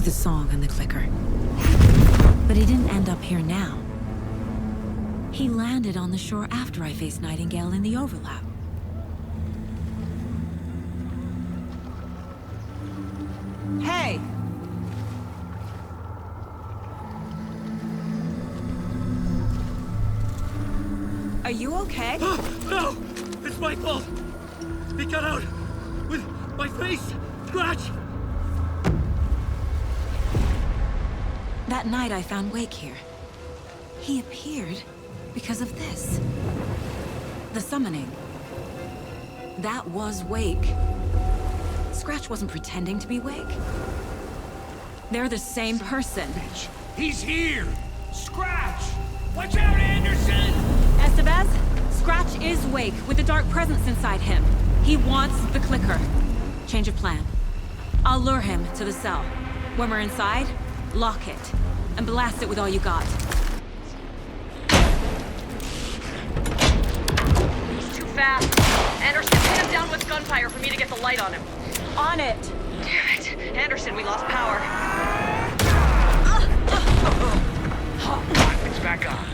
with a song and the clicker. But he didn't end up here now. He landed on the shore after I faced Nightingale in the overlap. Hey! Are you okay? No! It's my fault! He got out with my face scratch! That night I found Wake here. He appeared because of this. The summoning. That was Wake. Scratch wasn't pretending to be Wake. They're the same person. He's here! Scratch! Watch out, Anderson! Estevez, Scratch is Wake with a dark presence inside him. He wants the clicker. Change of plan. I'll lure him to the cell. When we're inside, lock it. And blast it with all you got. He's too fast. Anderson, pin him down with gunfire for me to get the light on him. On it! Damn it. Anderson, we lost power. It's back on.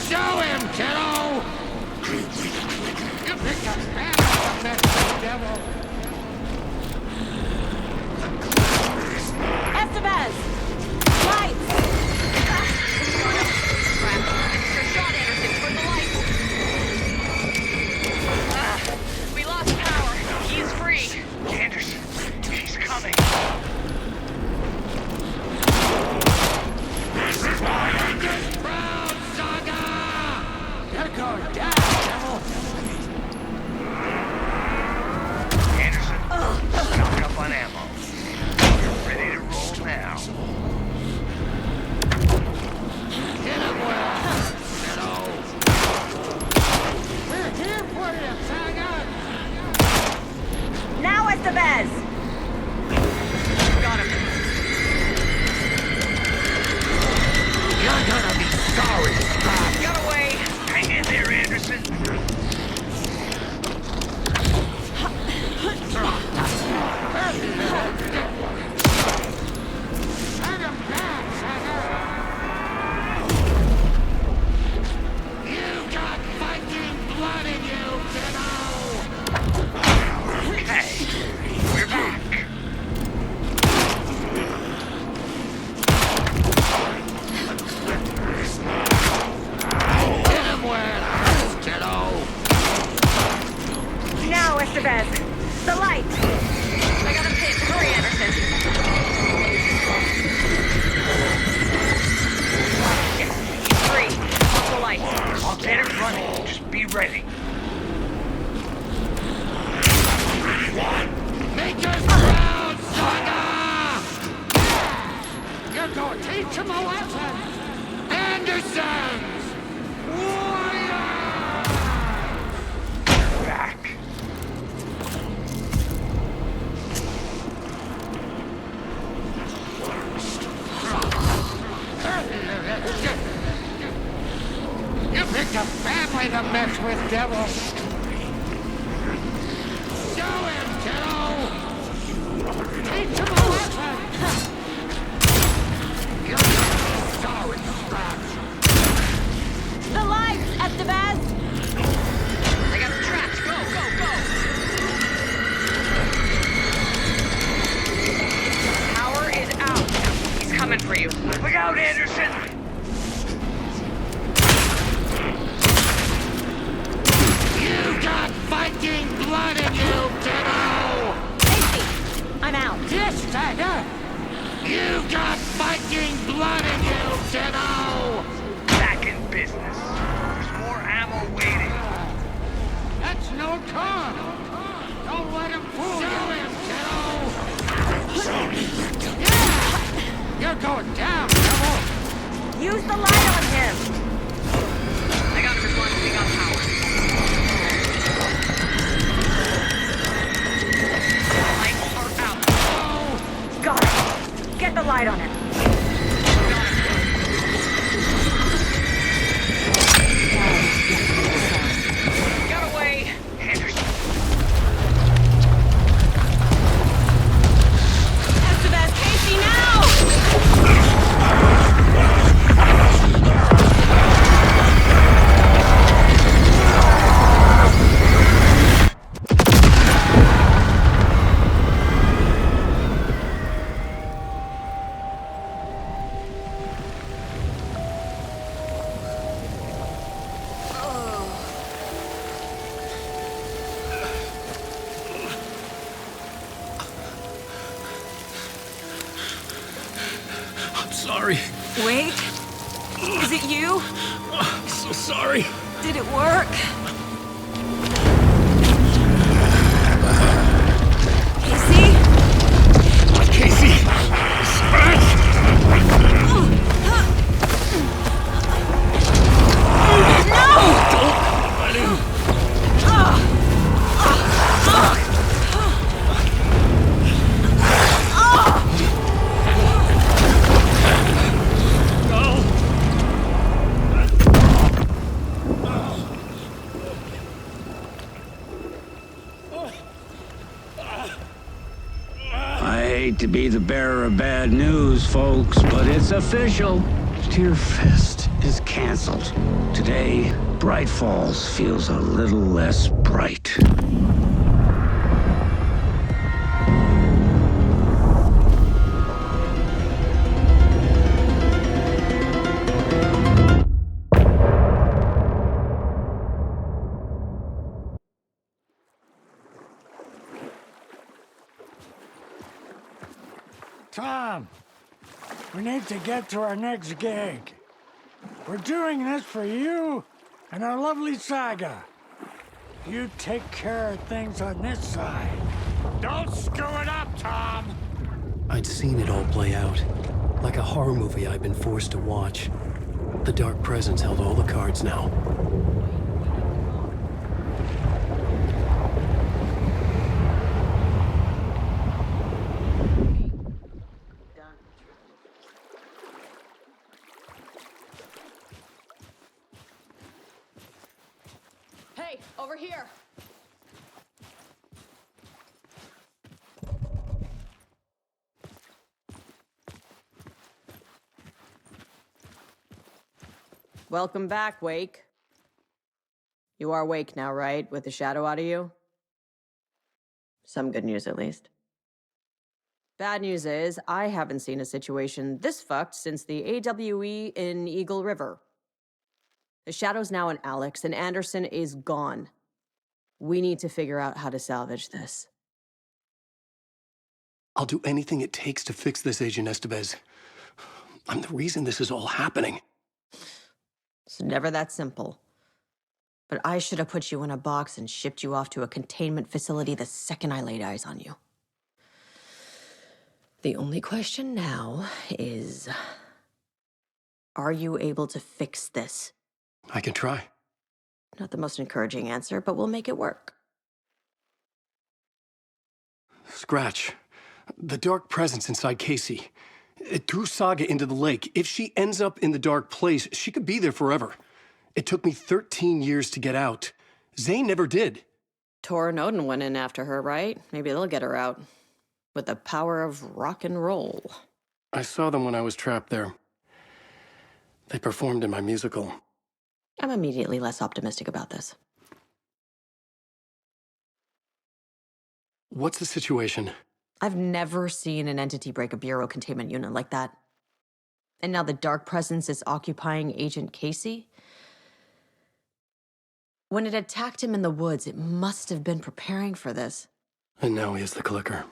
Show him, kiddo! You picked up that devil. Estevez! Lights! Your shot, Anderson, turn the light. We lost power. He's free. Anderson, he's coming. This is why I'm this proud, Saga! You're going down, devil! Anderson, stock up on ammo. We're ready to roll now. Get him well, kiddo! We're here for you, Saga! Now, Estevez! Got him. You're gonna be sorry, Scott! Got away! Hang in there, Anderson! Hang him back, Saga! You got Viking blood in you, kiddo! Okay, we're back. Hit him where it hurts, kiddo! Now, Estevez! The light! I got him hit. Hurry, Anderson. Yes, he's free. Off the light. I'll get it running. Just be ready. Make us proud, Saga! You're going to teach him a lesson! Andersons! Warriors! Back. You picked a family to mess with, devil! Show him, kiddo! Teach him a lesson! You're sorry, Scratch! The lights, Estevez! I got the tracks. Go, go, go! Power is out. He's coming for you. Look out, Anderson! You got Viking blood in you, kiddo! Safety! I'm out. Yes, Saga! You got Viking blood in you, kiddo! Back in business. There's more ammo waiting. That's no time. Don't let him fool you. Show him, kiddo! Yeah! You're going down, devil! Use the light on him! I got him as long as we got power. Lights are out. Oh! Got it! Get the light on him. Got away! Anderson! sorry. Wake? Is it you? I'm so sorry. Did it work? Casey? Casey! Scratch! I hate to be the bearer of bad news, folks, but it's official. Tear Fest is canceled. Today, Bright Falls feels a little less bright. Tom, we need to get to our next gig. We're doing this for you and our lovely Saga. You take care of things on this side. Don't screw it up, Tom! I'd seen it all play out. Like a horror movie I'd been forced to watch. The Dark Presence held all the cards now. Hey, over here! Welcome back, Wake. You are Wake now, right? With the shadow out of you? Some good news, at least. Bad news is, I haven't seen a situation this fucked since the AWE in Eagle River. The shadow's now in Alex, and Anderson is gone. We need to figure out how to salvage this. I'll do anything it takes to fix this, Agent Estevez. I'm the reason this is all happening. It's never that simple. But I should have put you in a box and shipped you off to a containment facility the second I laid eyes on you. The only question now is, are you able to fix this? I can try. Not the most encouraging answer, but we'll make it work. Scratch. The Dark Presence inside Casey. It threw Saga into the lake. If she ends up in the dark place, she could be there forever. It took me 13 years to get out. Zane never did. Tor and Odin went in after her, right? Maybe they'll get her out. With the power of rock and roll. I saw them when I was trapped there. They performed in my musical. I'm immediately less optimistic about this. What's the situation? I've never seen an entity break a bureau containment unit like that. And now the Dark Presence is occupying Agent Casey? When it attacked him in the woods, it must have been preparing for this. And now he has the clicker.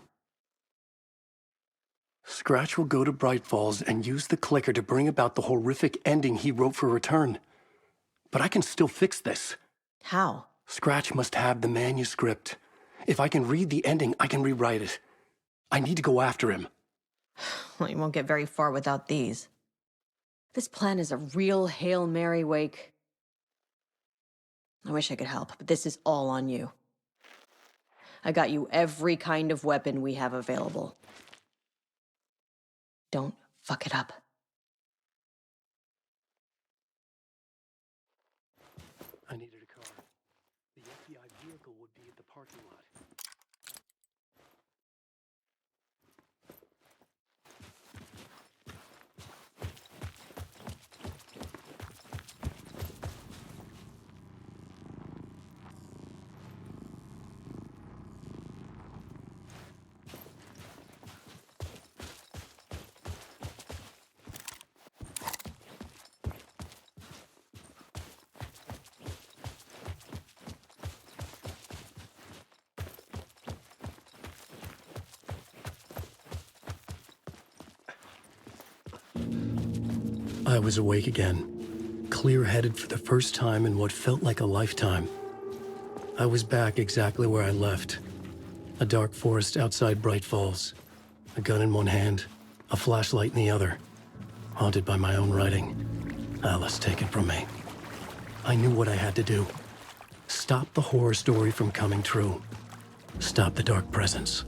Scratch will go to Bright Falls and use the clicker to bring about the horrific ending he wrote for Return. But I can still fix this. How? Scratch must have the manuscript. If I can read the ending, I can rewrite it. I need to go after him. Well, you won't get very far without these. This plan is a real Hail Mary, Wake. I wish I could help, but this is all on you. I got you every kind of weapon we have available. Don't fuck it up. I needed a car. The FBI vehicle would be at the parking lot. I was awake again, clear-headed for the first time in what felt like a lifetime. I was back exactly where I left. A dark forest outside Bright Falls. A gun in one hand, a flashlight in the other. Haunted by my own writing. Alice, take it from me. I knew what I had to do. Stop the horror story from coming true. Stop the dark presence.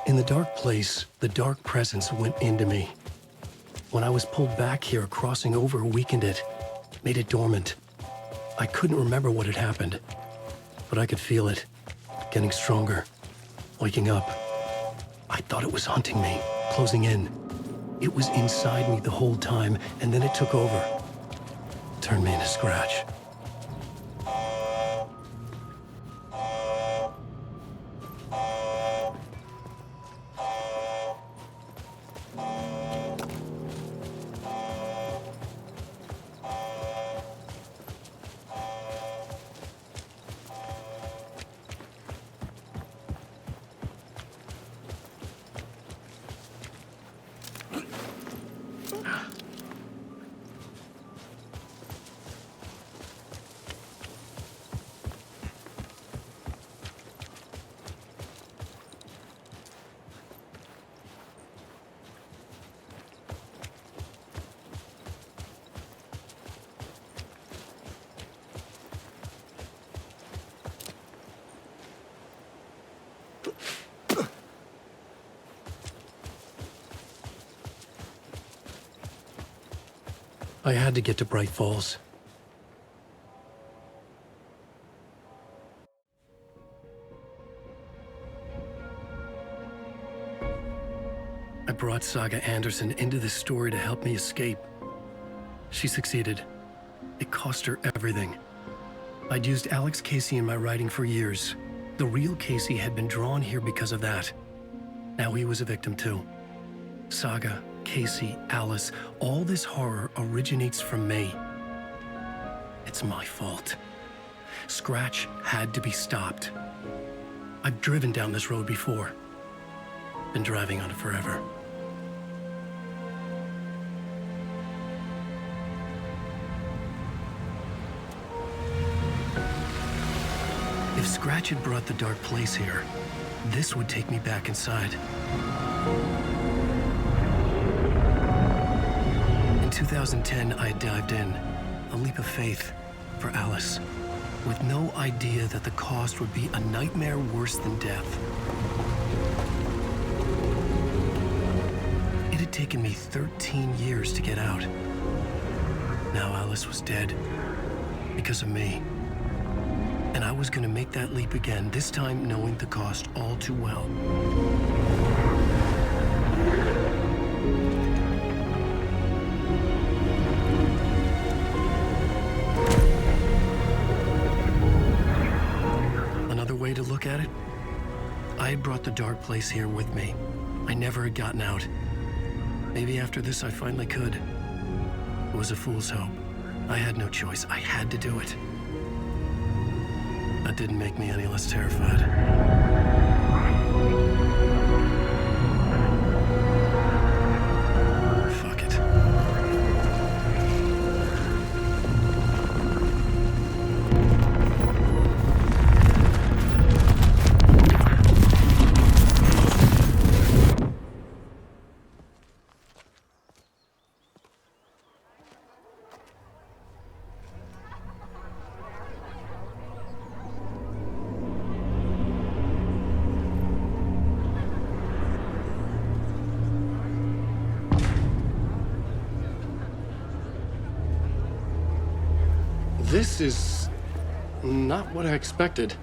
In the dark place, the dark presence went into me. When I was pulled back here, crossing over weakened it, made it dormant. I couldn't remember what had happened, but I could feel it, getting stronger, waking up. I thought it was hunting me, closing in. It was inside me the whole time, and then it took over. Turned me into Scratch. I had to get to Bright Falls. I brought Saga Andersom into this story to help me escape. She succeeded. It cost her everything. I'd used Alex Casey in my writing for years. The real Casey had been drawn here because of that. Now he was a victim too. Saga, Casey, Alice, all this horror originates from me. It's my fault. Scratch had to be stopped. I've driven down this road before. Been driving on it forever. If Scratch had brought the dark place here, this would take me back inside. In 2010, I dived in, a leap of faith for Alice, with no idea that the cost would be a nightmare worse than death. It had taken me 13 years to get out. Now Alice was dead, because of me. And I was gonna make that leap again, this time knowing the cost all too well. Another way to look at it, I had brought the dark place here with me. I never had gotten out. Maybe after this I finally could. It was a fool's hope. I had no choice. I had to do it. That didn't make me any less terrified. Fuck it. This is not what I expected.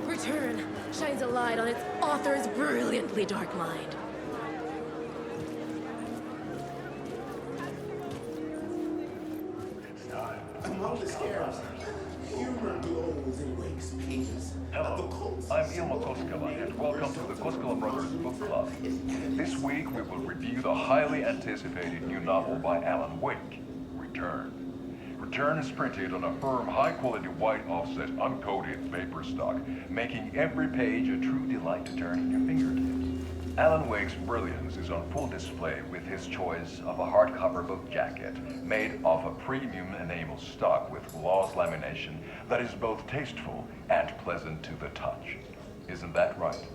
Return shines a light on its author's brilliantly dark mind. Among the scares, humor glows in Wake's pages. Hello, I'm Ilma Koskela, and welcome to the Koskela Brothers Book Club. This week we will review the highly anticipated new novel by Alan Wake, Return. Return is printed on a firm, high-quality white offset, uncoated paper stock, making every page a true delight to turn in your fingertips. Alan Wake's brilliance is on full display with his choice of a hardcover book jacket made of a premium enamel stock with gloss lamination that is both tasteful and pleasant to the touch. Isn't that right?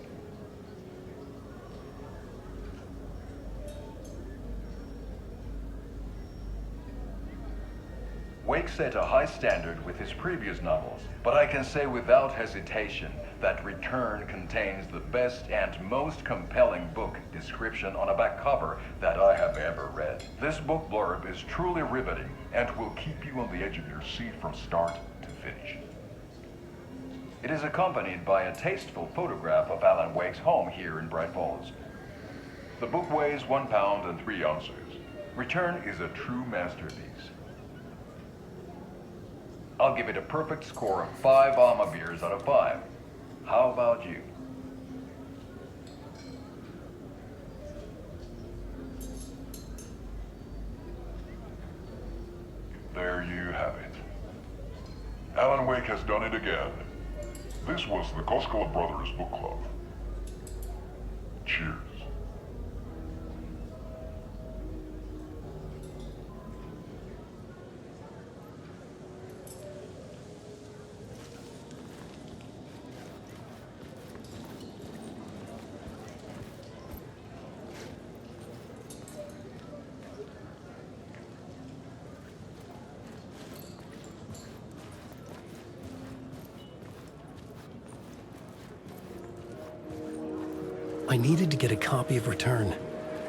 Wake set a high standard with his previous novels, but I can say without hesitation that Return contains the best and most compelling book description on a back cover that I have ever read. This book blurb is truly riveting and will keep you on the edge of your seat from start to finish. It is accompanied by a tasteful photograph of Alan Wake's home here in Bright Falls. The book weighs 1 pound and 3 ounces. Return is a true masterpiece. I'll give it a perfect score of 5 Alma beers out of 5. How about you? There you have it. Alan Wake has done it again. This was the Koskela Brothers Book Club. Cheers. I needed to get a copy of Return.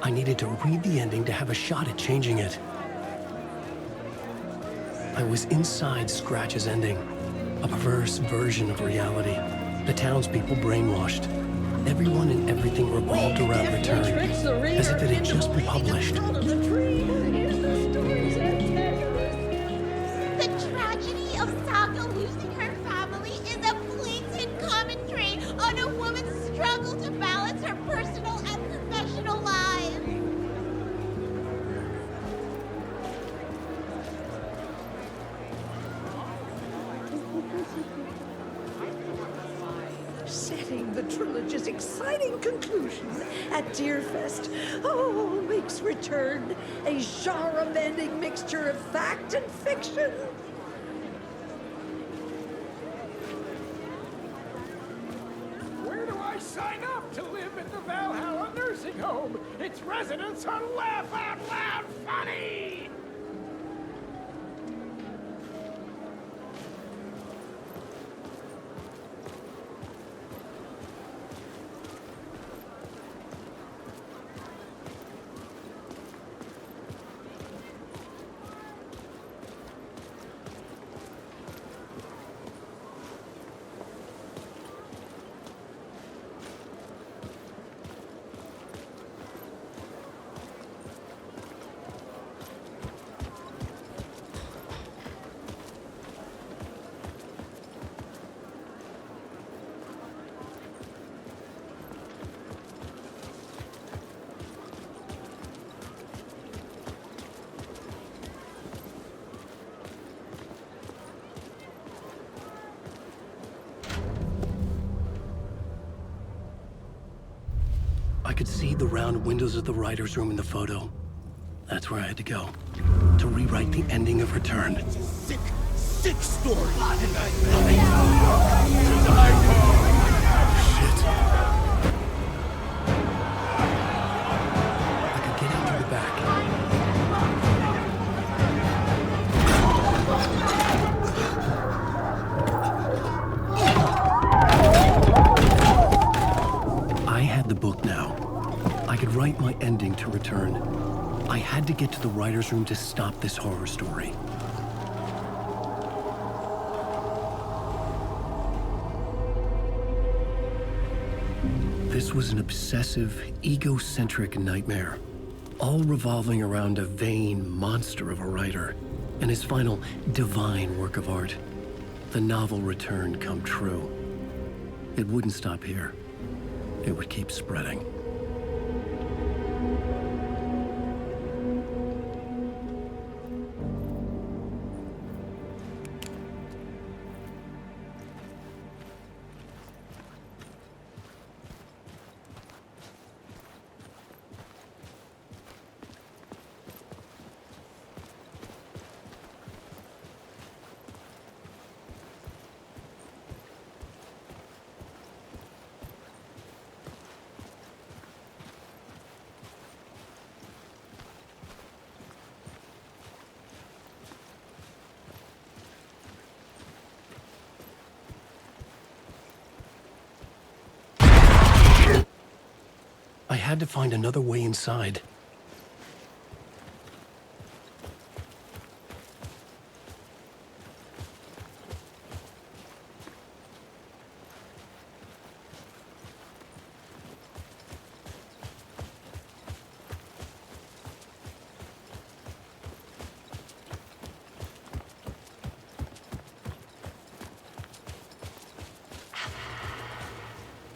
I needed to read the ending to have a shot at changing it. I was inside Scratch's ending, a perverse version of reality. The townspeople brainwashed. Everyone and everything revolved around Return, as if it had just been published. The tragedy of Saga losing her family is a blatant commentary on a woman's struggle to balance her personal and professional lives. Setting the trilogy's exciting conclusion at Deerfest. Oh, Wake's Return, a genre-bending mixture of fact and fiction. Where do I sign up to live in the Valhalla nursing home? Its residents are laugh out loud funny! I could see the round windows of the writer's room in the photo. That's where I had to go, to rewrite the ending of Return. Sick, sick story. Shit. I could get out to the back. I could write my ending to Return. I had to get to the writer's room to stop this horror story. This was an obsessive, egocentric nightmare, all revolving around a vain monster of a writer and his final divine work of art, the novel Return come true. It wouldn't stop here. It would keep spreading. I had to find another way inside.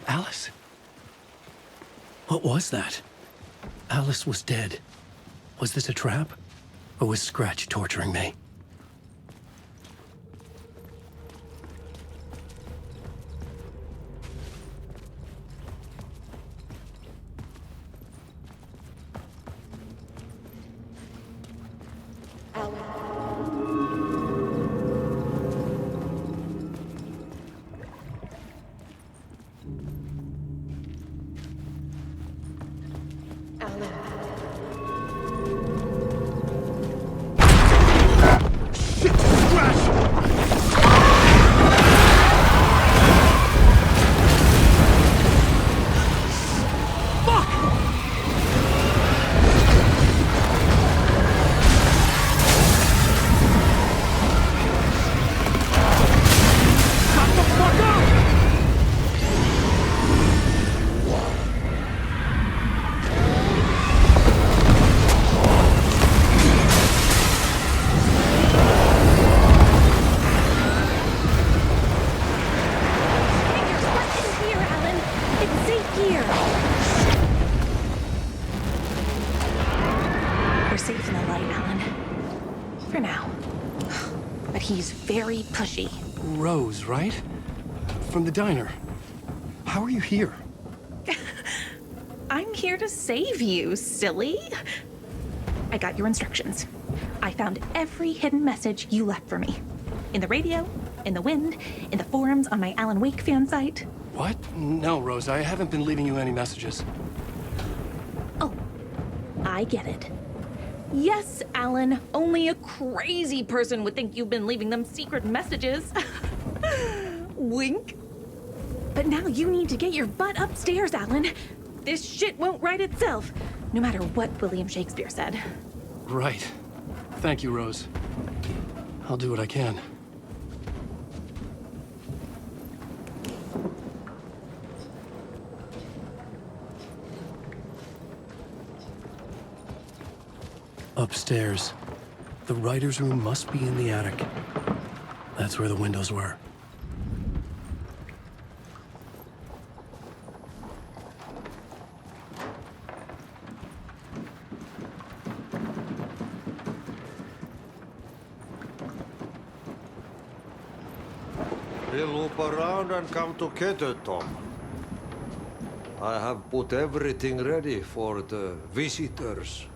Alice? What was that? Alice was dead. Was this a trap? Or was Scratch torturing me? Very pushy. Rose, right? From the diner. How are you here? I'm here to save you, silly. I got your instructions. I found every hidden message you left for me. In the radio, in the wind, in the forums on my Alan Wake fan site. What? No, Rose, I haven't been leaving you any messages. Oh, I get it. Yes, Alan, only a crazy person would think you've been leaving them secret messages. Wink. But now you need to get your butt upstairs, Alan. This shit won't write itself, no matter what William Shakespeare said. Right. Thank you, Rose. I'll do what I can. Upstairs. The writer's room must be in the attic. That's where the windows were. We'll loop around and come together, Tom. I have put everything ready for the visitors.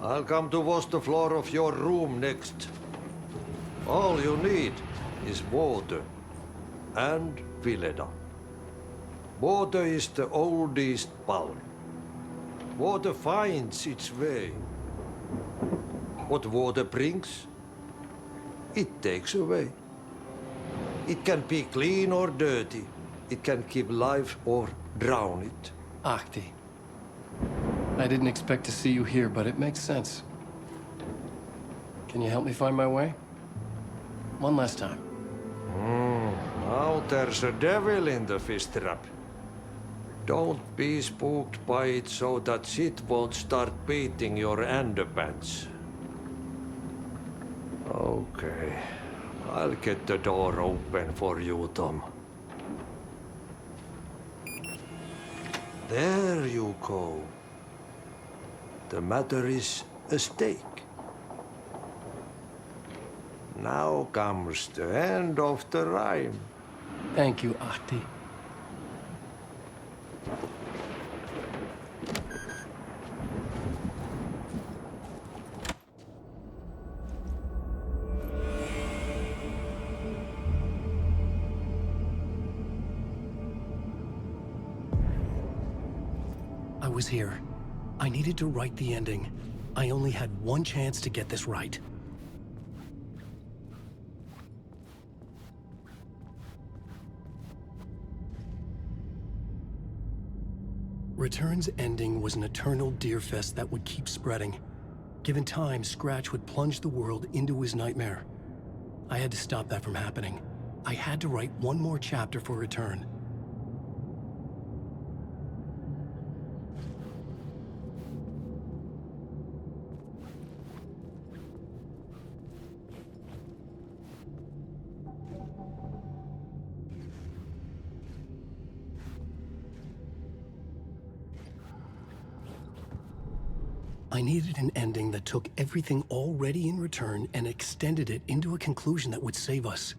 I'll come to wash the floor of your room next. All you need is water and Vileda. Water is the oldest power. Water finds its way. What water brings, it takes away. It can be clean or dirty. It can keep life or drown it. Ahti, I didn't expect to see you here, but it makes sense. Can you help me find my way? One last time. Now there's a devil in the fish trap. Don't be spooked by it so that shit won't start beating your underpants. Okay. I'll get the door open for you, Tom. There you go. The matter is a stake. Now comes the end of the rhyme. Thank you, Ahti. I was here. I needed to write the ending. I only had one chance to get this right. Return's ending was an eternal deerfest that would keep spreading. Given time, Scratch would plunge the world into his nightmare. I had to stop that from happening. I had to write one more chapter for Return. I needed an ending that took everything already in Return and extended it into a conclusion that would save us.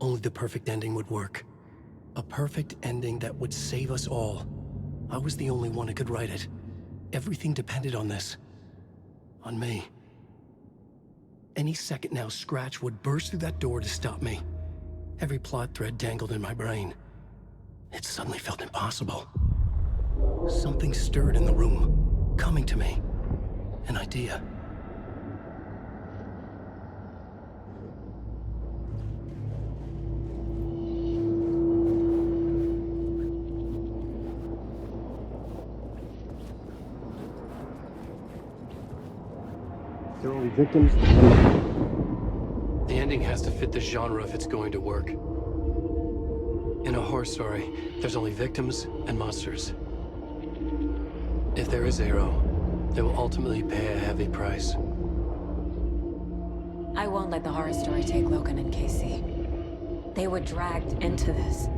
Only the perfect ending would work. A perfect ending that would save us all. I was the only one who could write it. Everything depended on this. On me. Any second now, Scratch would burst through that door to stop me. Every plot thread dangled in my brain. It suddenly felt impossible. Something stirred in the room, coming to me. An idea. There are only victims. The ending has to fit the genre if it's going to work. In a horror story, there's only victims and monsters. If there is Arrow, they will ultimately pay a heavy price. I won't let the horror story take Logan and Casey. They were dragged into this.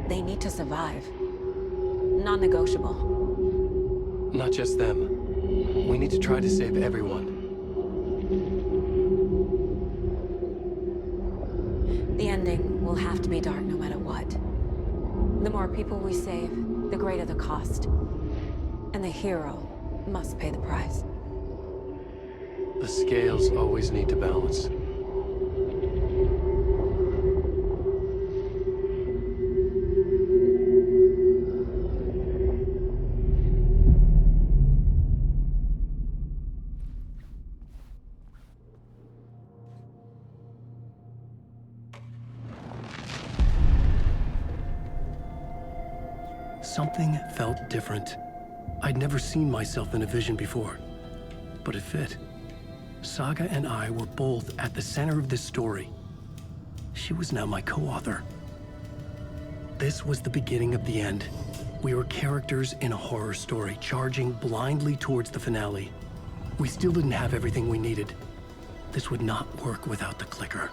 They need to survive. Non-negotiable. Not just them. We need to try to save everyone. The ending will have to be dark no matter what. The more people we save, the greater the cost. And the hero must pay the price. The scales always need to balance. Something felt different. I'd never seen myself in a vision before, but it fit. Saga and I were both at the center of this story. She was now my co-author. This was the beginning of the end. We were characters in a horror story, charging blindly towards the finale. We still didn't have everything we needed. This would not work without the clicker.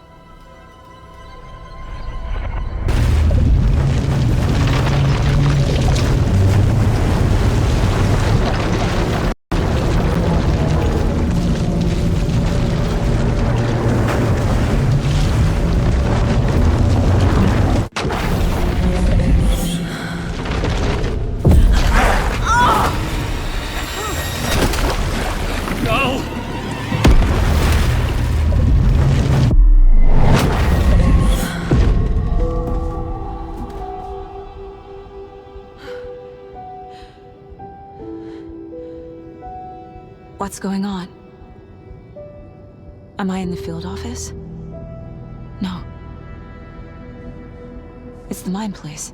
What's going on? Am I in the field office? No. It's the mine place.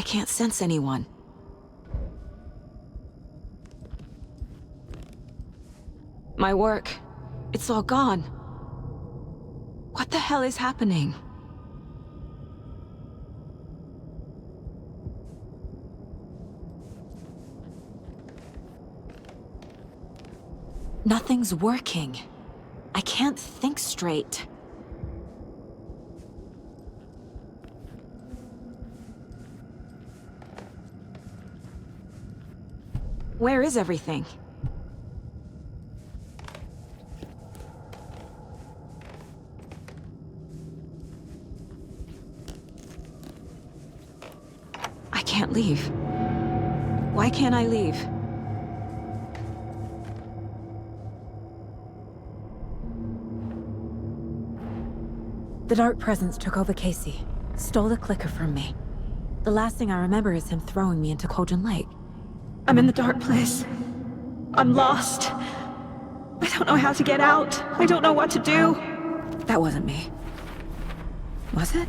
I can't sense anyone. My work, it's all gone. What the hell is happening? Nothing's working. I can't think straight. Where is everything? I can't leave. Why can't I leave? The dark presence took over Casey, stole the clicker from me. The last thing I remember is him throwing me into Cauldron Lake. I'm in the dark place. I'm lost. I don't know how to get out. I don't know what to do. That wasn't me. Was it?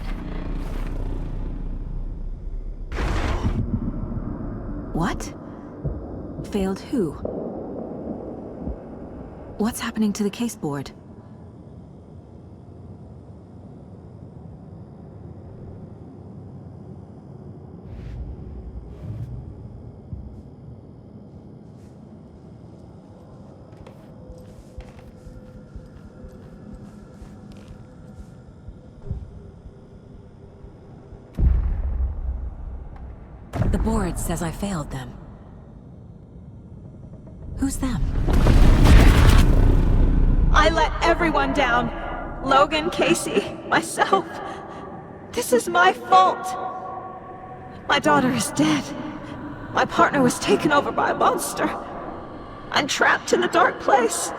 What? Failed who? What's happening to the case board? The board says I failed them. Who's them? I let everyone down. Logan, Casey, myself. This is my fault. My daughter is dead. My partner was taken over by a monster. I'm trapped in the dark place.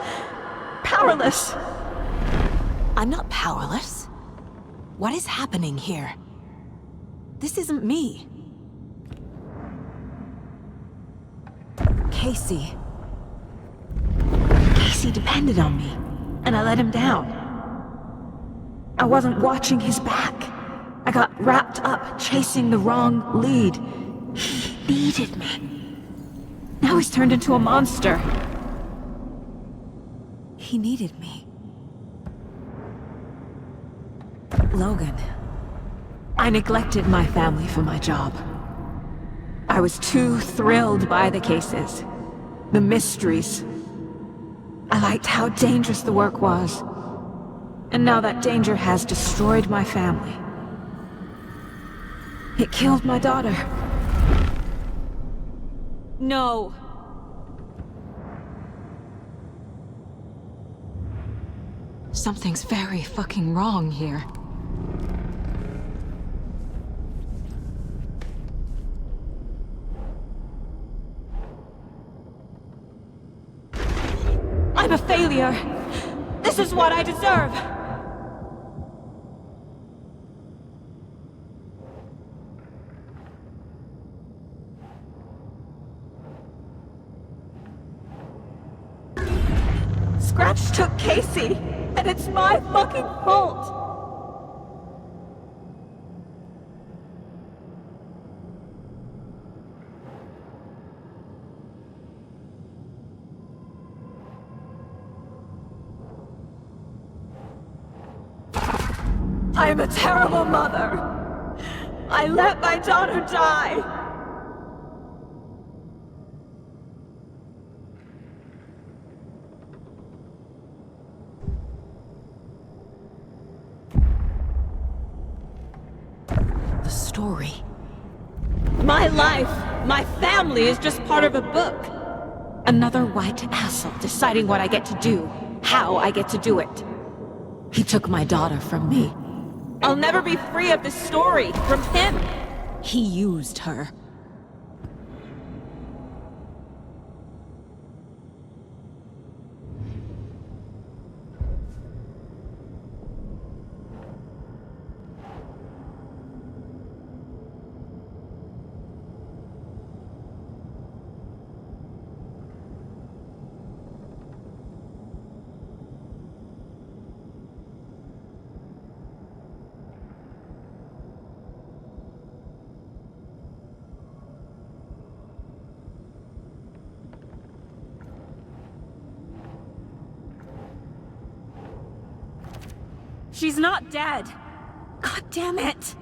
Powerless. I'm not powerless. What is happening here? This isn't me. Casey. Casey depended on me, and I let him down. I wasn't watching his back. I got wrapped up chasing the wrong lead. He needed me. Now he's turned into a monster. He needed me. Logan. I neglected my family for my job. I was too thrilled by the cases, the mysteries. I liked how dangerous the work was. And now that danger has destroyed my family. It killed my daughter. No. Something's very fucking wrong here. I'm a failure. This is what I deserve. Scratch took Casey, and it's my fucking fault. I'm a terrible mother. I let my daughter die. The story. My life, my family is just part of a book. Another white asshole deciding what I get to do, how I get to do it. He took my daughter from me. I'll never be free of this story from him. He used her. She's not dead. God damn it.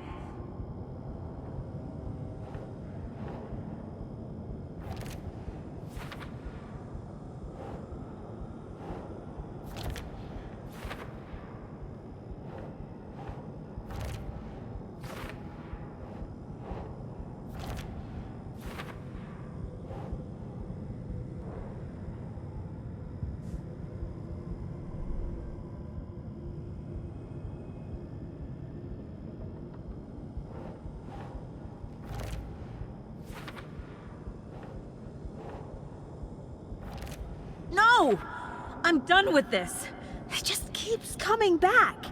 No! I'm done with this. It just keeps coming back.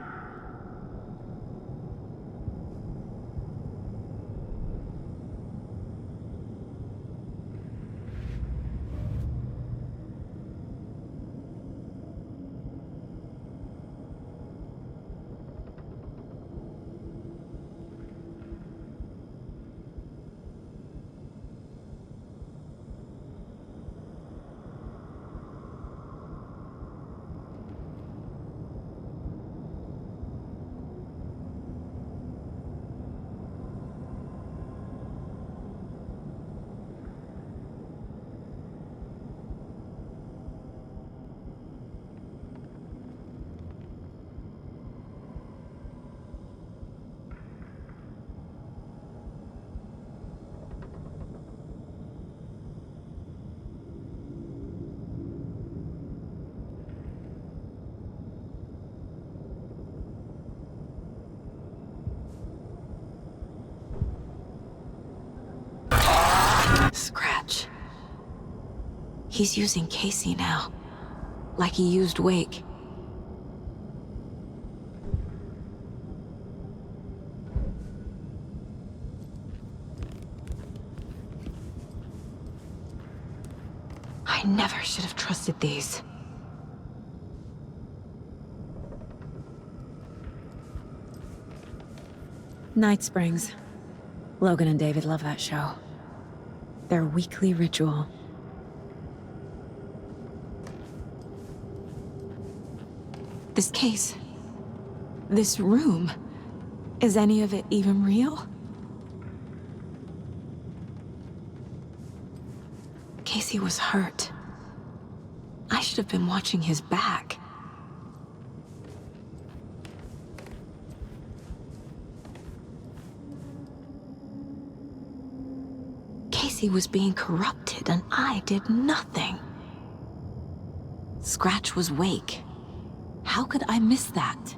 Scratch. He's using Casey now, like he used Wake. I never should have trusted these. Night Springs. Logan and David love that show. Their weekly ritual. This case, this room, is any of it even real? Casey was hurt. I should have been watching his back. Casey was being corrupted and I did nothing. Scratch was Wake. How could I miss that?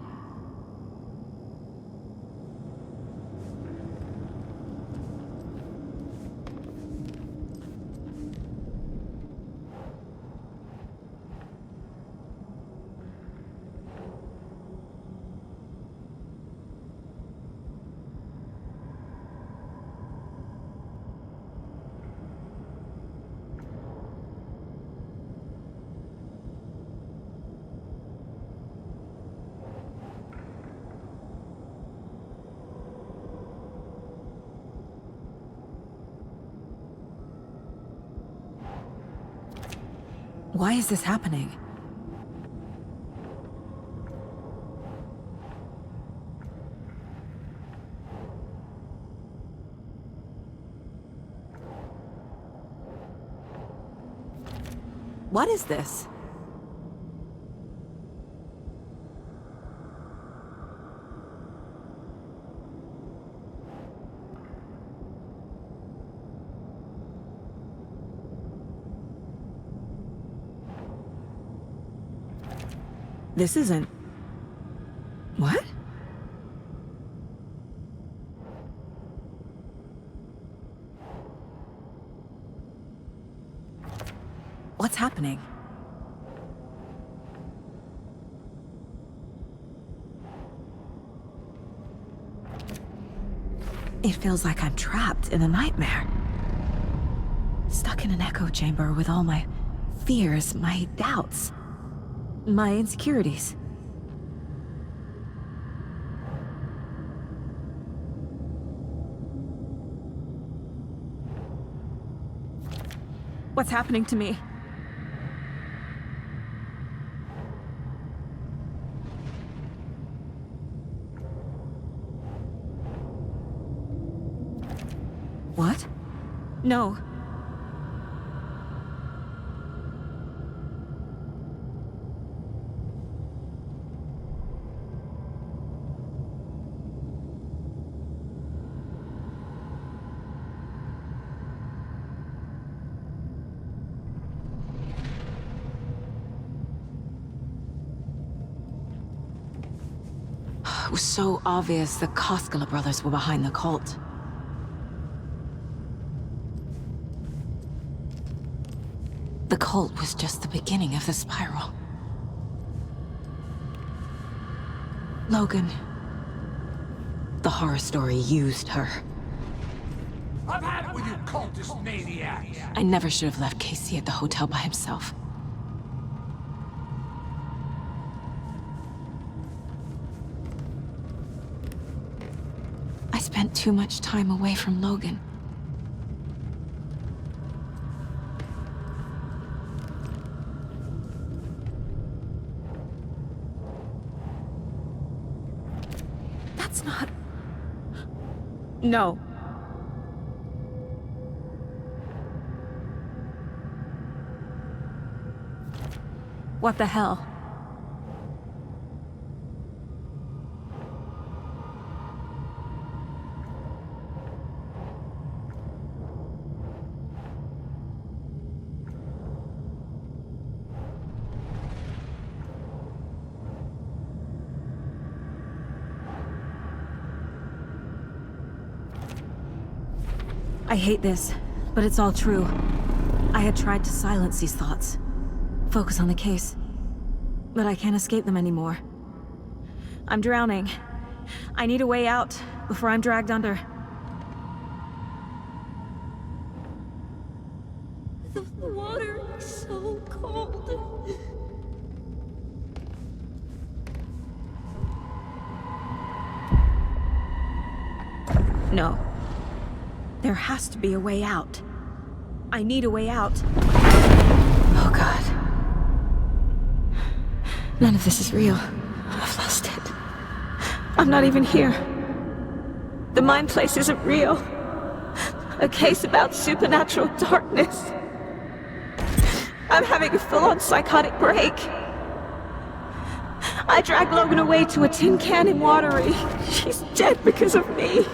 Why is this happening? What is this? This isn't... What? What's happening? It feels like I'm trapped in a nightmare. Stuck in an echo chamber with all my fears, my doubts. My insecurities. What's happening to me? What? No. It was so obvious the Koskela brothers were behind the cult. The cult was just the beginning of the spiral. Logan. The horror story used her. I've had it with you cultist maniacs! I never should have left Casey at the hotel by himself. I spent too much time away from Logan. That's not... No. What the hell? I hate this, but it's all true. I had tried to silence these thoughts. Focus on the case. But I can't escape them anymore. I'm drowning. I need a way out before I'm dragged under. The water is so cold. No. There has to be a way out. I need a way out. Oh God. None of this is real. I've lost it. I'm not even here. The mind place isn't real. A case about supernatural darkness. I'm having a full-on psychotic break. I dragged Logan away to a tin can in Watery. She's dead because of me.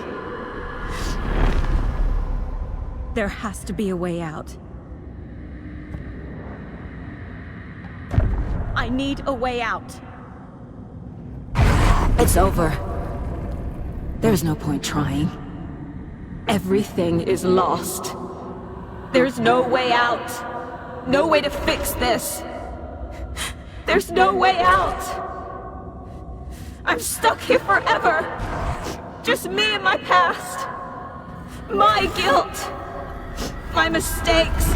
There has to be a way out. I need a way out. It's over. There's no point trying. Everything is lost. There's no way out. No way to fix this. There's no way out. I'm stuck here forever. Just me and my past. My guilt. My mistakes.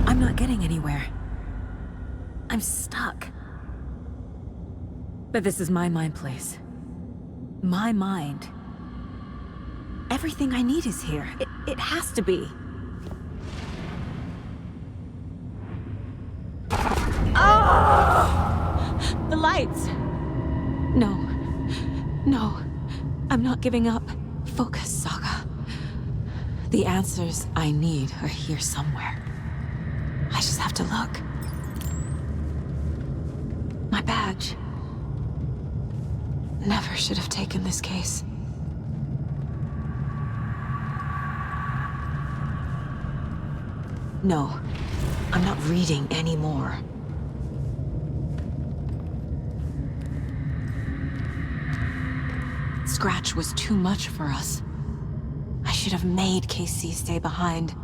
I'm not getting anywhere. I'm stuck. But this is my mind place. My mind. Everything I need is here. It has to be. Oh! The lights! No. No. I'm not giving up. Focus, Saga. The answers I need are here somewhere. I just have to look. My badge. Never should have taken this case. No. I'm not reading anymore. Scratch was too much for us. I should have made KC stay behind.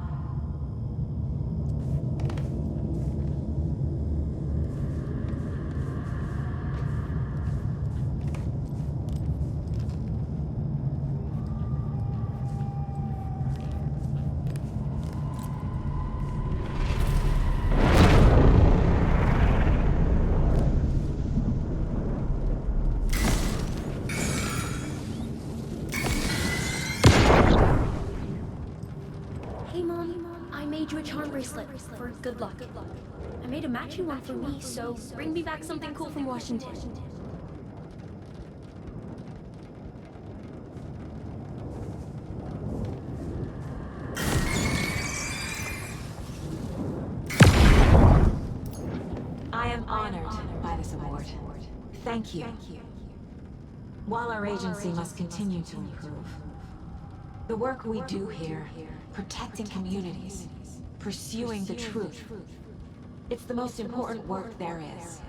Hey, Mom. bracelet for good luck. I made a matching one for me, so bring me back something cool from Washington. I am honored by this award. Thank you. While our agency must continue to improve, the work we do here, protecting communities, pursuing the truth, it's the most important work there is.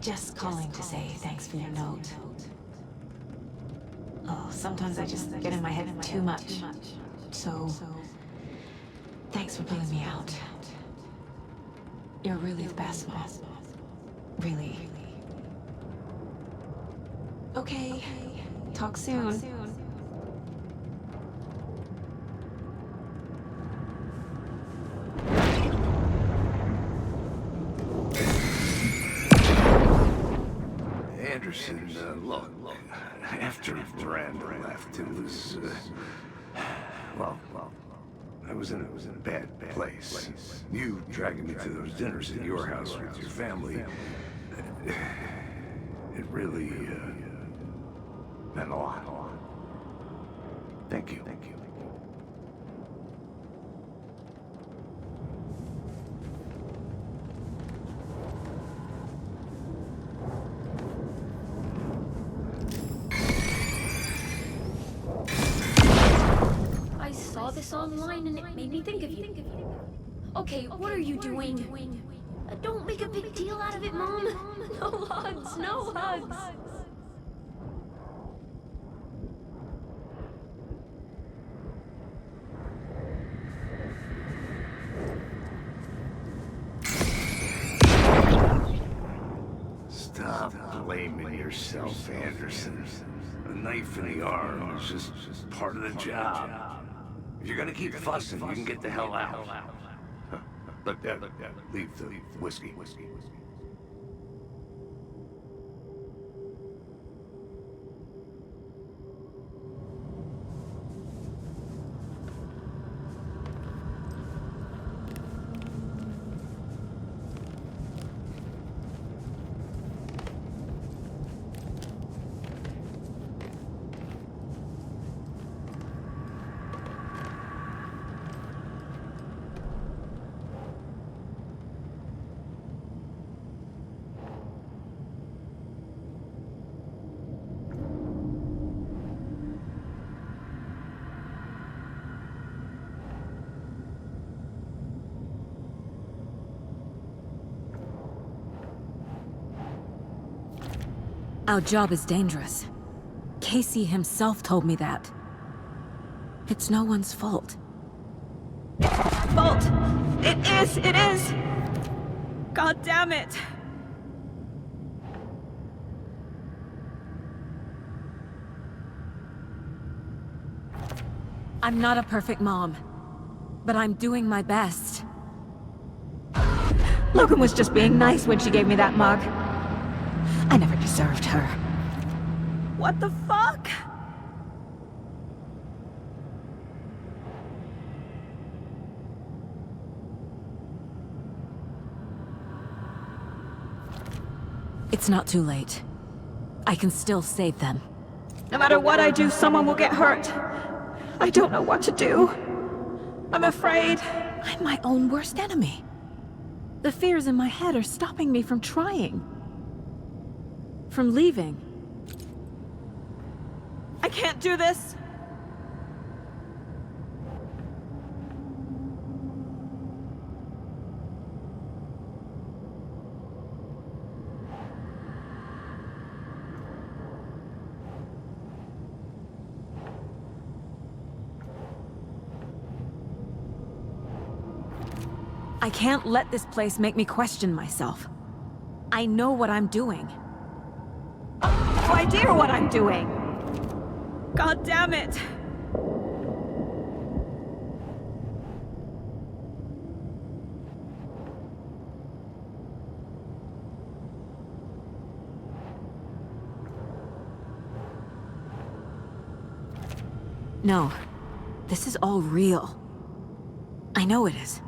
Just calling to say thanks for your note. Oh, sometimes I just get in my head too much. So, thanks for pulling me out. You're really the best, Mom. Really. Okay, talk soon. Anderson, look, after Miranda left, it was, well, I was in a bad place. You dragging me to those dinners at your house with your family, it really, meant a lot. Thank you. This online and it made me think of you. Okay, what are you doing? Don't make a big deal out of it, Mom. No hugs, no hugs. Stop blaming yourself, Anderson. A knife in the arm is just part of the job. If you're gonna keep fussing, you can get the hell out. Look, leave the whiskey. Our job is dangerous. Casey himself told me that. It's no one's fault. Fault! It is! God damn it! I'm not a perfect mom, but I'm doing my best. Logan was just being nice when she gave me that mug. I never deserved her. What the fuck? It's not too late. I can still save them. No matter what I do, someone will get hurt. I don't know what to do. I'm afraid. I'm my own worst enemy. The fears in my head are stopping me from trying. From leaving. I can't do this. I can't let this place make me question myself. I know what I'm doing. Why idea what I'm doing. God damn it. No, this is all real. I know it is.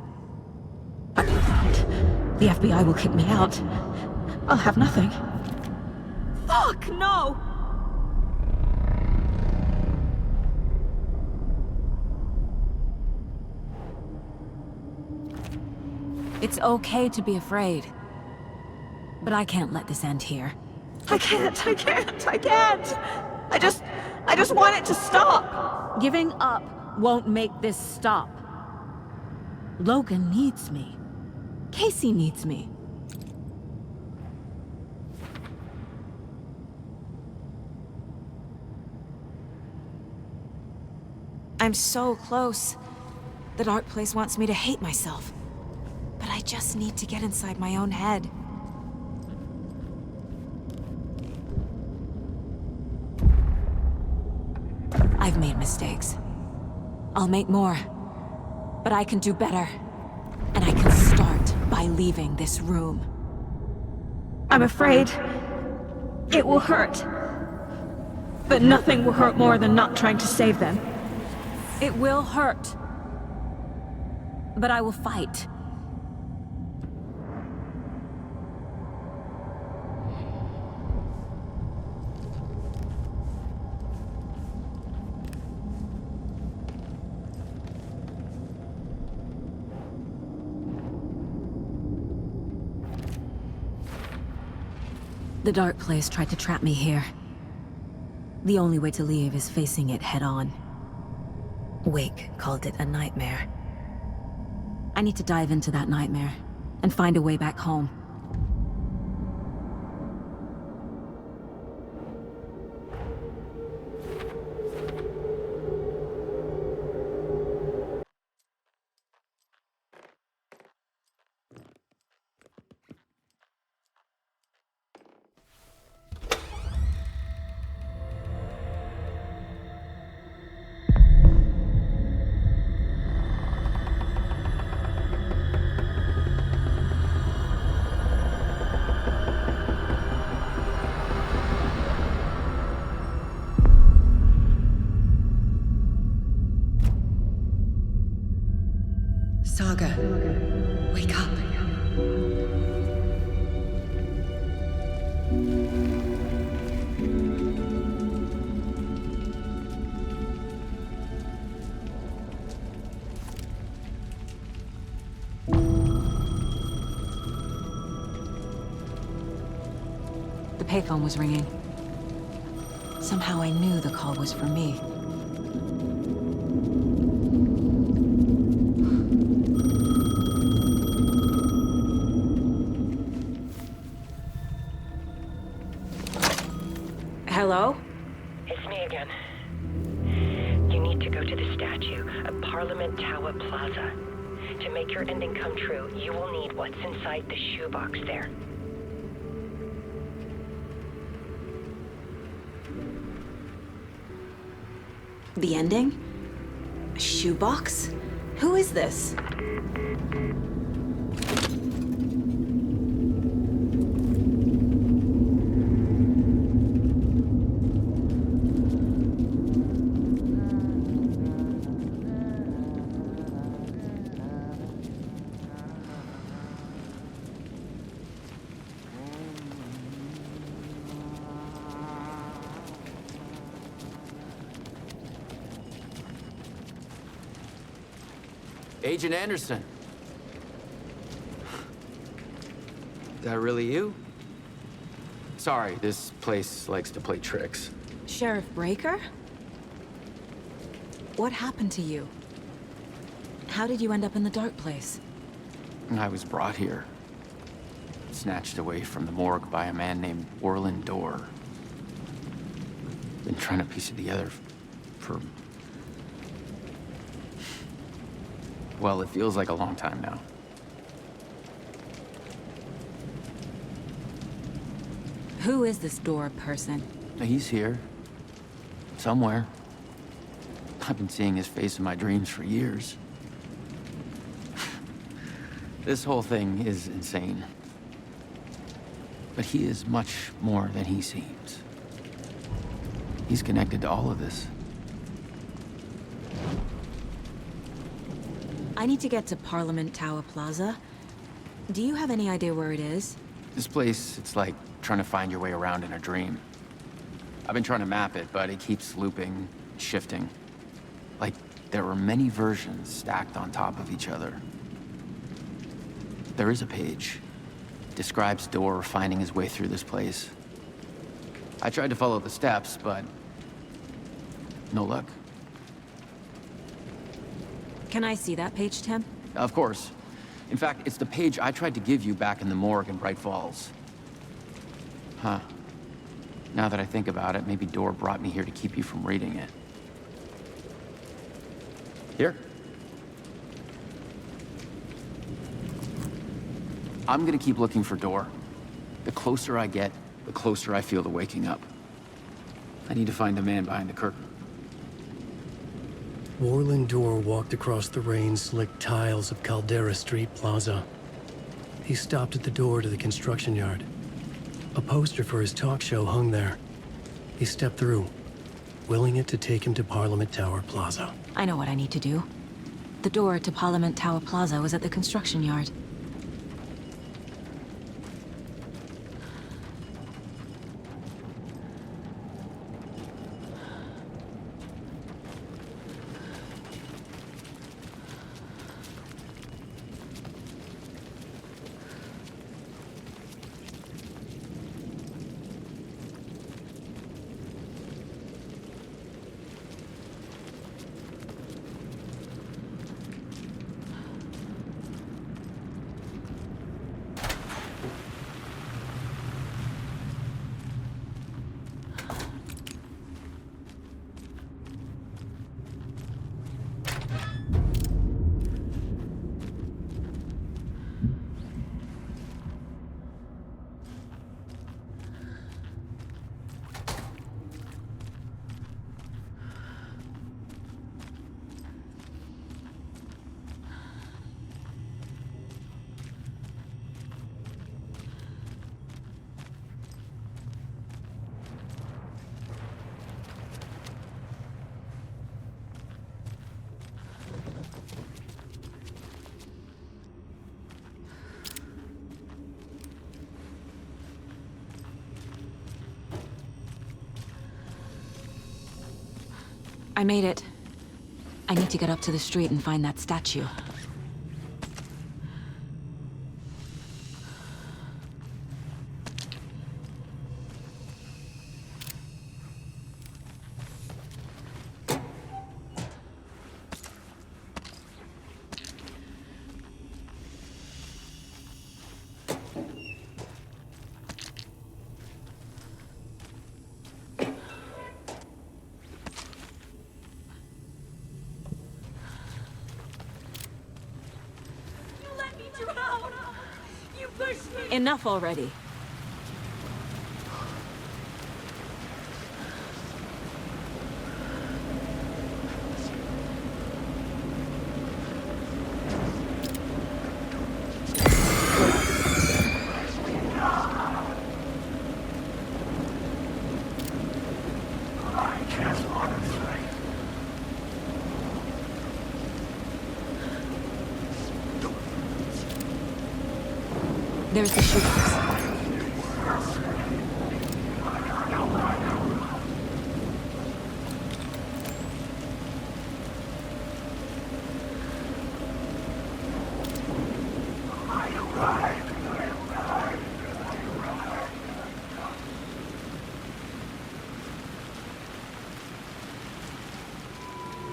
The FBI will kick me out. I'll have nothing. Fuck, no! It's okay to be afraid. But I can't let this end here. I can't. I just want it to stop. Giving up won't make this stop. Logan needs me. Casey needs me. I'm so close. The dark place wants me to hate myself. But I just need to get inside my own head. I've made mistakes. I'll make more. But I can do better. And I can start by leaving this room. I'm afraid it will hurt. But nothing will hurt more than not trying to save them. It will hurt. But I will fight. The dark place tried to trap me here. The only way to leave is facing it head-on. Wake called it a nightmare. I need to dive into that nightmare and find a way back home. Saga, wake up. The payphone was ringing. Somehow I knew the call was for me. Hello? It's me again. You need to go to the statue of Parliament Tower Plaza. To make your ending come true, you will need what's inside the shoebox there. The ending? A shoebox? Who is this? Agent Anderson. Is that really you? Sorry, this place likes to play tricks. Sheriff Breaker? What happened to you? How did you end up in the dark place? I was brought here. Snatched away from the morgue by a man named Orland Dorr. Been trying to piece it together for... well, it feels like a long time now. Who is this Dorr person? He's here. Somewhere. I've been seeing his face in my dreams for years. This whole thing is insane. But he is much more than he seems. He's connected to all of this. I need to get to Parliament Tower Plaza. Do you have any idea where it is? This place, it's like trying to find your way around in a dream. I've been trying to map it, but it keeps looping, shifting. Like there were many versions stacked on top of each other. There is a page. Describes Door finding his way through this place. I tried to follow the steps, but no luck. Can I see that page, Tim? Of course. In fact, it's the page I tried to give you back in the morgue in Bright Falls. Huh. Now that I think about it, maybe Door brought me here to keep you from reading it. Here. I'm gonna keep looking for Door. The closer I get, the closer I feel to waking up. I need to find the man behind the curtain. Warland Door walked across the rain-slicked tiles of Caldera Street Plaza. He stopped at the door to the construction yard. A poster for his talk show hung there. He stepped through, willing it to take him to Parliament Tower Plaza. I know what I need to do. The door to Parliament Tower Plaza was at the construction yard. I made it. I need to get up to the street and find that statue. Enough already. There's the shoebox.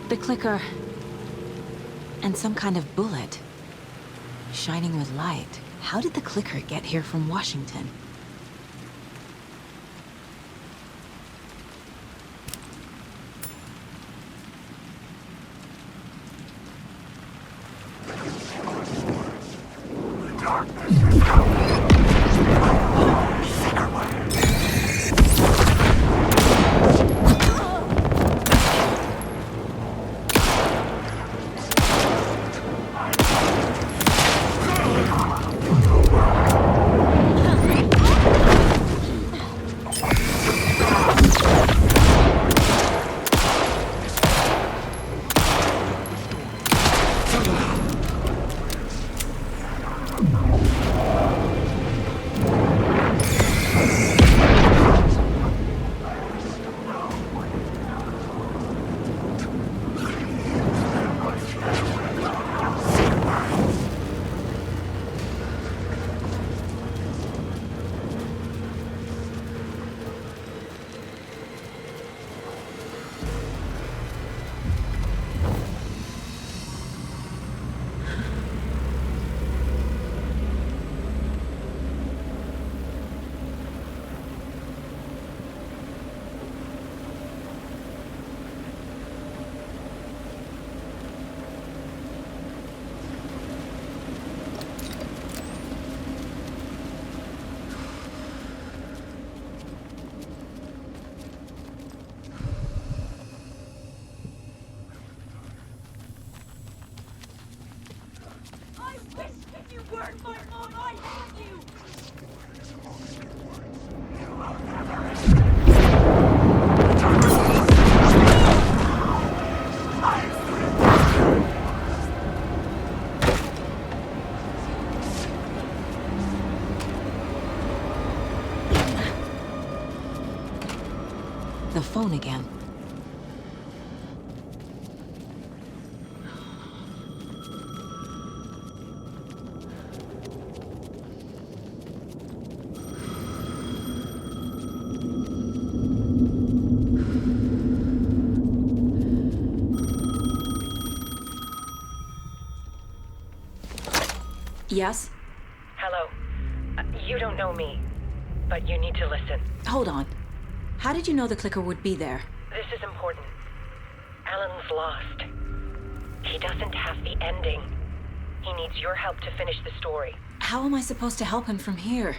The clicker. And some kind of bullet. Shining with light. How did the clicker get here from Washington? phone again. Yes? Hello. You don't know me, but you need to listen. Hold on. How did you know the clicker would be there? This is important. Alan's lost. He doesn't have the ending. He needs your help to finish the story. How am I supposed to help him from here?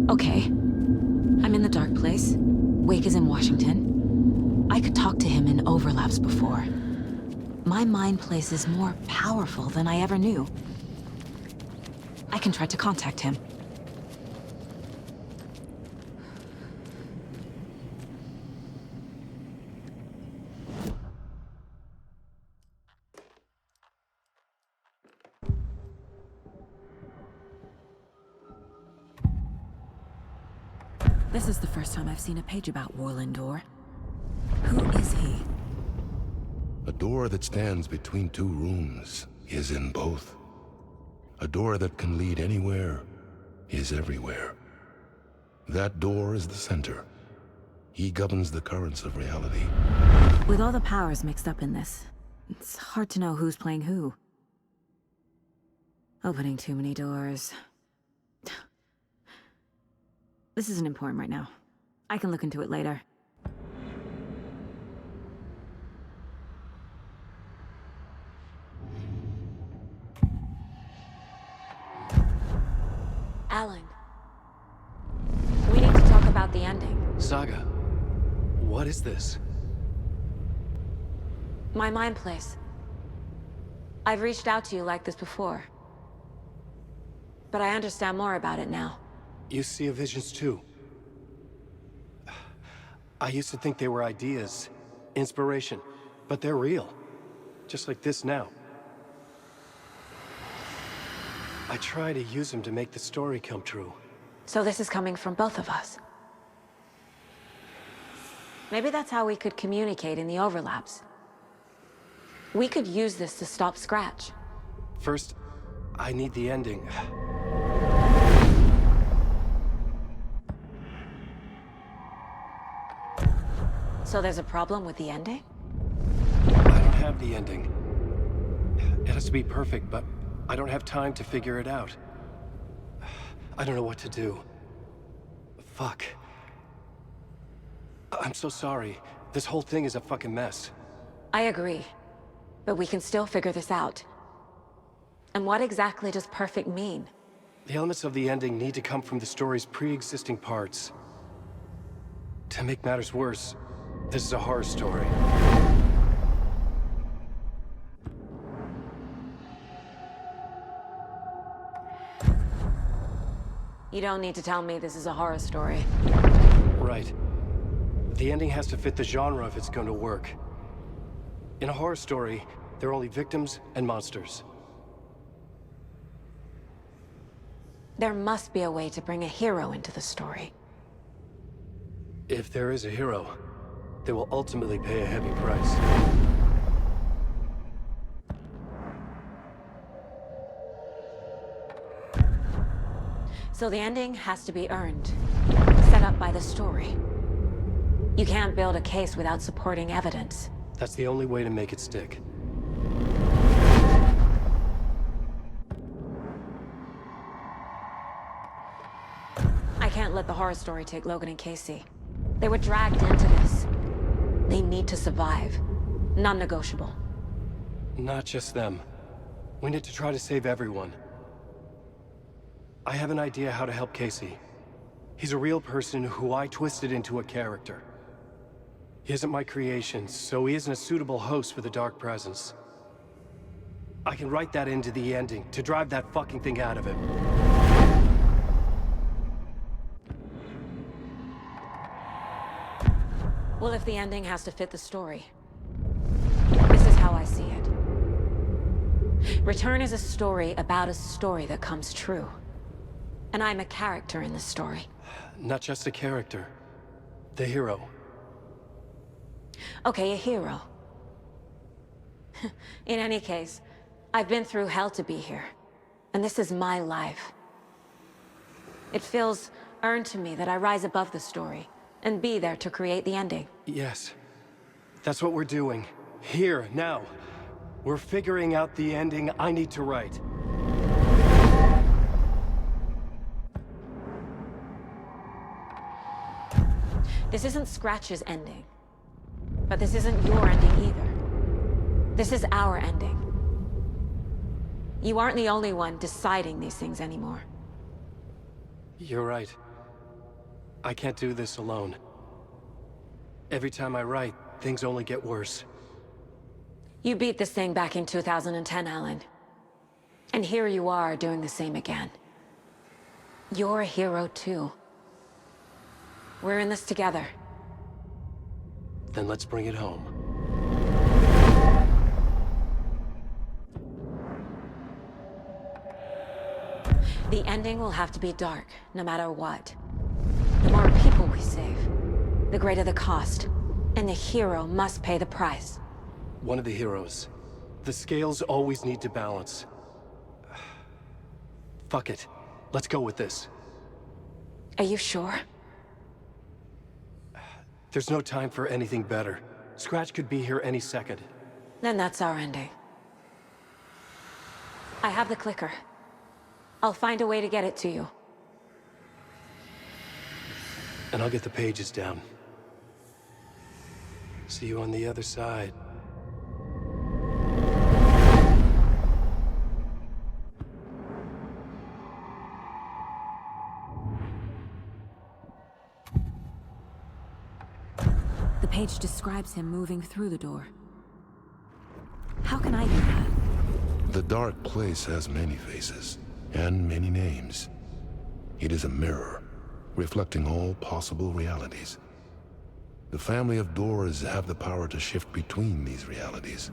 Okay. I'm in the dark place. Wake is in Washington. I could talk to him in overlaps before. My mind place is more powerful than I ever knew. I can try to contact him. This is the first time I've seen a page about Warlindor. Who is he? A door that stands between two rooms is in both. A door that can lead anywhere is everywhere. That door is the center. He governs the currents of reality. With all the powers mixed up in this, it's hard to know who's playing who. Opening too many doors. This isn't important right now. I can look into it later. Alan. We need to talk about the ending. Saga, what is this? My mind place. I've reached out to you like this before. But I understand more about it now. You see visions too. I used to think they were ideas, inspiration, but they're real. Just like this now. I try to use them to make the story come true. So this is coming from both of us. Maybe that's how we could communicate in the overlaps. We could use this to stop Scratch. First, I need the ending. So there's a problem with the ending? I don't have the ending. It has to be perfect, but I don't have time to figure it out. I don't know what to do. Fuck. I'm so sorry. This whole thing is a fucking mess. I agree. But we can still figure this out. And what exactly does perfect mean? The elements of the ending need to come from the story's pre-existing parts. To make matters worse, this is a horror story. You don't need to tell me this is a horror story. Right. The ending has to fit the genre if it's going to work. In a horror story, there are only victims and monsters. There must be a way to bring a hero into the story. If there is a hero, they will ultimately pay a heavy price. So the ending has to be earned, set up by the story. You can't build a case without supporting evidence. That's the only way to make it stick. I can't let the horror story take Logan and Casey. They were dragged into this. They need to survive. Non-negotiable. Not just them. We need to try to save everyone. I have an idea how to help Casey. He's a real person who I twisted into a character. He isn't my creation, so he isn't a suitable host for the Dark Presence. I can write that into the ending to drive that fucking thing out of him. Well, if the ending has to fit the story, this is how I see it. Return is a story about a story that comes true. And I'm a character in the story. Not just a character. The hero. Okay, a hero. In any case, I've been through hell to be here. And this is my life. It feels earned to me that I rise above the story and be there to create the ending. Yes. That's what we're doing. Here, now. We're figuring out the ending I need to write. This isn't Scratch's ending. But this isn't your ending either. This is our ending. You aren't the only one deciding these things anymore. You're right. I can't do this alone. Every time I write, things only get worse. You beat this thing back in 2010, Alan. And here you are doing the same again. You're a hero too. We're in this together. Then let's bring it home. The ending will have to be dark, no matter what. The more people we save, the greater the cost. And the hero must pay the price. One of the heroes. The scales always need to balance. Fuck it. Let's go with this. Are you sure? There's no time for anything better. Scratch could be here any second. Then that's our ending. I have the clicker. I'll find a way to get it to you. And I'll get the pages down. See you on the other side. The page describes him moving through the door. How can I do that? The dark place has many faces, and many names. It is a mirror, reflecting all possible realities. The family of doors have the power to shift between these realities,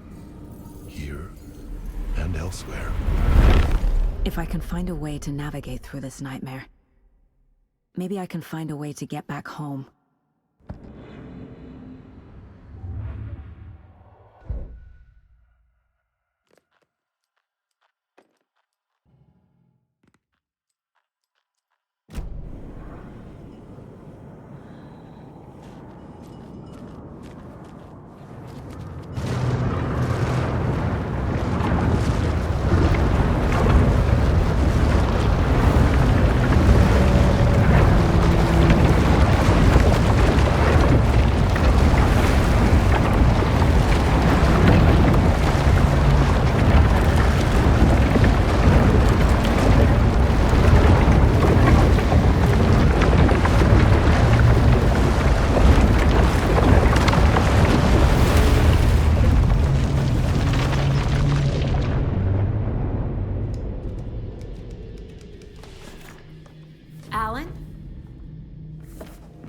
here and elsewhere. If I can find a way to navigate through this nightmare, maybe I can find a way to get back home.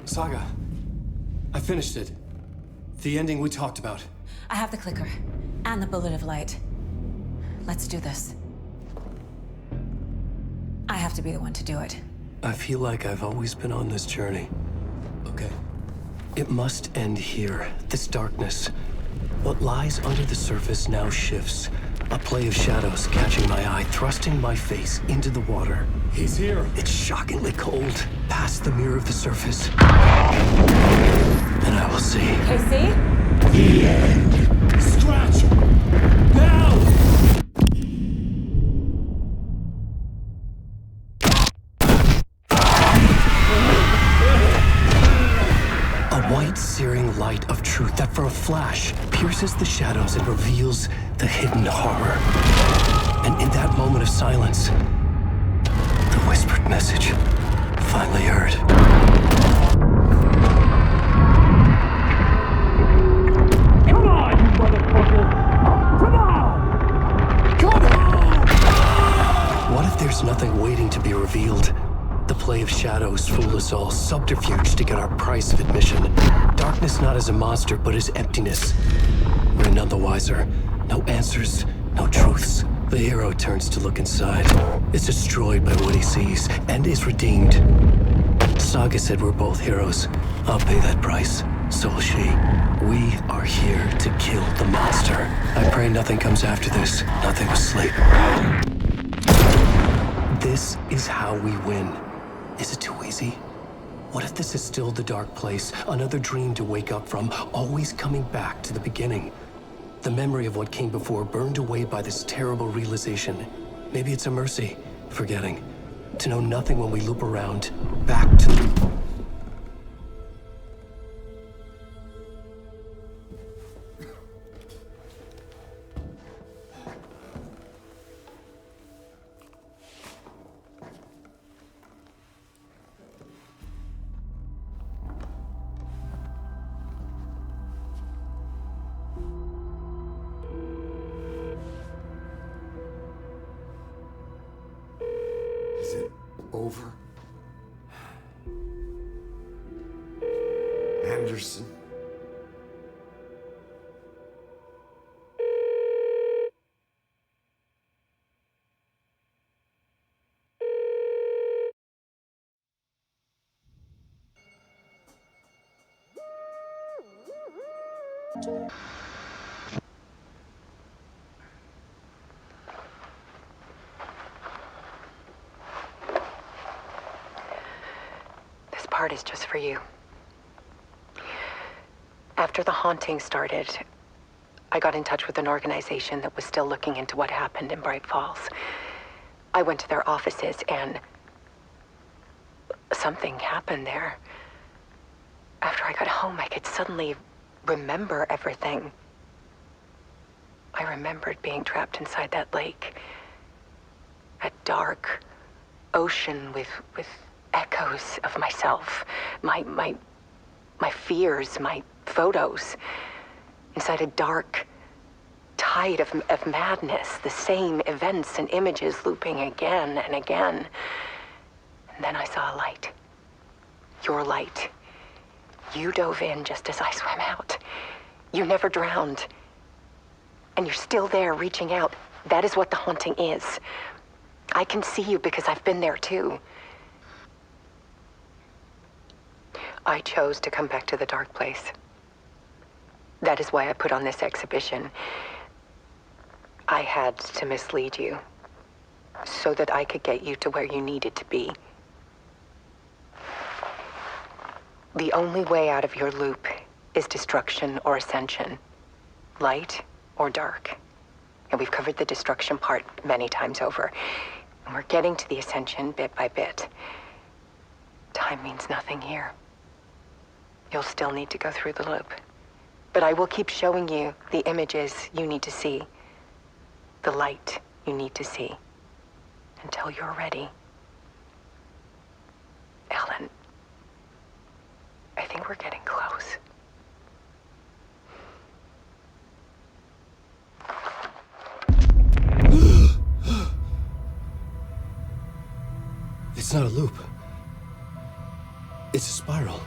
Saga, I finished it. The ending we talked about. I have the clicker, and the bullet of light. Let's do this. I have to be the one to do it. I feel like I've always been on this journey. Okay. It must end here, this darkness. What lies under the surface now shifts. A play of shadows catching my eye, thrusting my face into the water. He's here. It's shockingly cold, past the mirror of the surface. And I will see. Casey? The end. Scratch! Now! A white, searing light of truth that for a flash pierces the shadows and reveals the hidden horror. And in that moment of silence, the whispered message finally heard. Come on, you motherfucker! Come on! Come on! What if there's nothing waiting to be revealed? The play of shadows fool us all, subterfuge to get our price of admission. Darkness not as a monster, but as emptiness. We're none the wiser. No answers, no truths. The hero turns to look inside. Is destroyed by what he sees, and is redeemed. Saga said we're both heroes. I'll pay that price. So will she. We are here to kill the monster. I pray nothing comes after this. Nothing will sleep. This is how we win. Is it too easy? What if this is still the dark place? Another dream to wake up from, always coming back to the beginning. The memory of what came before burned away by this terrible realization. Maybe it's a mercy, forgetting. To know nothing when we loop around, back to... Is it over? Anderson? This part is just for you. After the haunting started, I got in touch with an organization that was still looking into what happened in Bright Falls. I went to their offices and something happened there. After I got home, I could suddenly remember everything. I remembered being trapped inside that lake. A dark ocean with echoes of myself, my fears, my photos, inside a dark tide of madness, the same events and images looping again and again. And then I saw a light. Your light. You dove in just as I swam out. You never drowned. And you're still there reaching out. That is what the haunting is. I can see you because I've been there too. I chose to come back to the dark place. That is why I put on this exhibition. I had to mislead you so that I could get you to where you needed to be. The only way out of your loop is destruction or ascension, light or dark. And we've covered the destruction part many times over. And we're getting to the ascension bit by bit. Time means nothing here. You'll still need to go through the loop. But I will keep showing you the images you need to see, the light you need to see, until you're ready. Ellen, I think we're getting close. It's not a loop. It's a spiral.